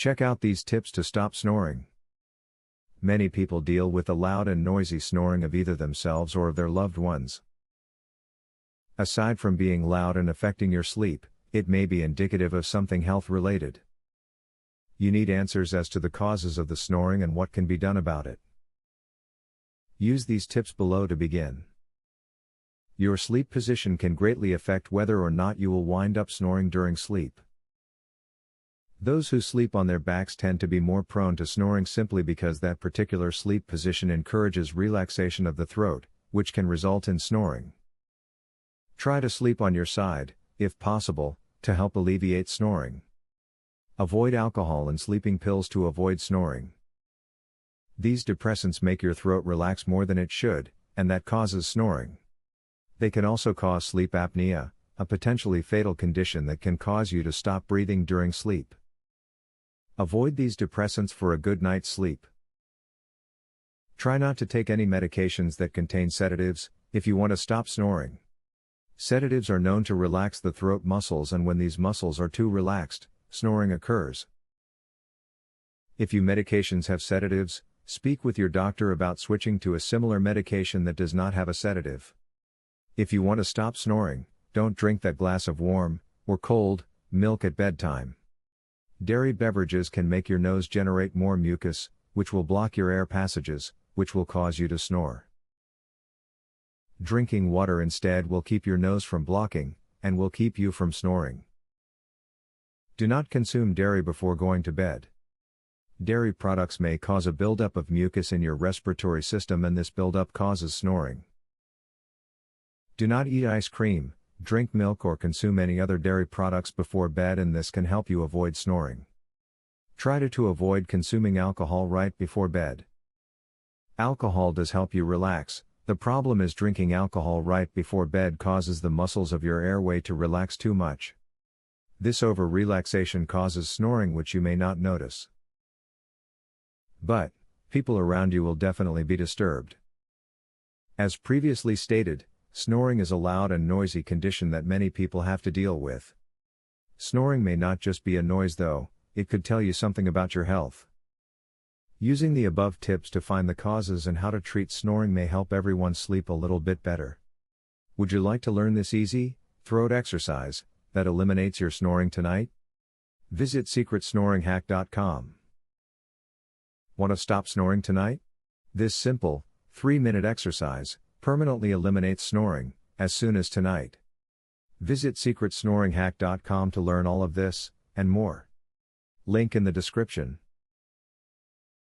Check out these tips to stop snoring. Many people deal with the loud and noisy snoring of either themselves or of their loved ones. Aside from being loud and affecting your sleep, it may be indicative of something health-related. You need answers as to the causes of the snoring and what can be done about it. Use these tips below to begin. Your sleep position can greatly affect whether or not you will wind up snoring during sleep. Those who sleep on their backs tend to be more prone to snoring simply because that particular sleep position encourages relaxation of the throat, which can result in snoring. Try to sleep on your side, if possible, to help alleviate snoring. Avoid alcohol and sleeping pills to avoid snoring. These depressants make your throat relax more than it should, and that causes snoring. They can also cause sleep apnea, a potentially fatal condition that can cause you to stop breathing during sleep. Avoid these depressants for a good night's sleep. Try not to take any medications that contain sedatives, if you want to stop snoring. Sedatives are known to relax the throat muscles, and when these muscles are too relaxed, snoring occurs. If your medications have sedatives, speak with your doctor about switching to a similar medication that does not have a sedative. If you want to stop snoring, don't drink that glass of warm, or cold, milk at bedtime. Dairy beverages can make your nose generate more mucus, which will block your air passages, which will cause you to snore. Drinking water instead will keep your nose from blocking, and will keep you from snoring. Do not consume dairy before going to bed. Dairy products may cause a buildup of mucus in your respiratory system, and this buildup causes snoring. Do not eat ice cream, drink milk, or consume any other dairy products before bed, and this can help you avoid snoring. Try to avoid consuming alcohol right before bed. Alcohol does help you relax. The problem is drinking alcohol right before bed causes the muscles of your airway to relax too much. This over-relaxation causes snoring, which you may not notice. But, people around you will definitely be disturbed. As previously stated, snoring is a loud and noisy condition that many people have to deal with. Snoring may not just be a noise though, it could tell you something about your health. Using the above tips to find the causes and how to treat snoring may help everyone sleep a little bit better. Would you like to learn this easy, throat exercise, that eliminates your snoring tonight? Visit secretsnoringhack.com. Want to stop snoring tonight? This simple, 3-minute exercise permanently eliminates snoring, as soon as tonight. Visit secretsnoringhack.com to learn all of this, and more. Link in the description.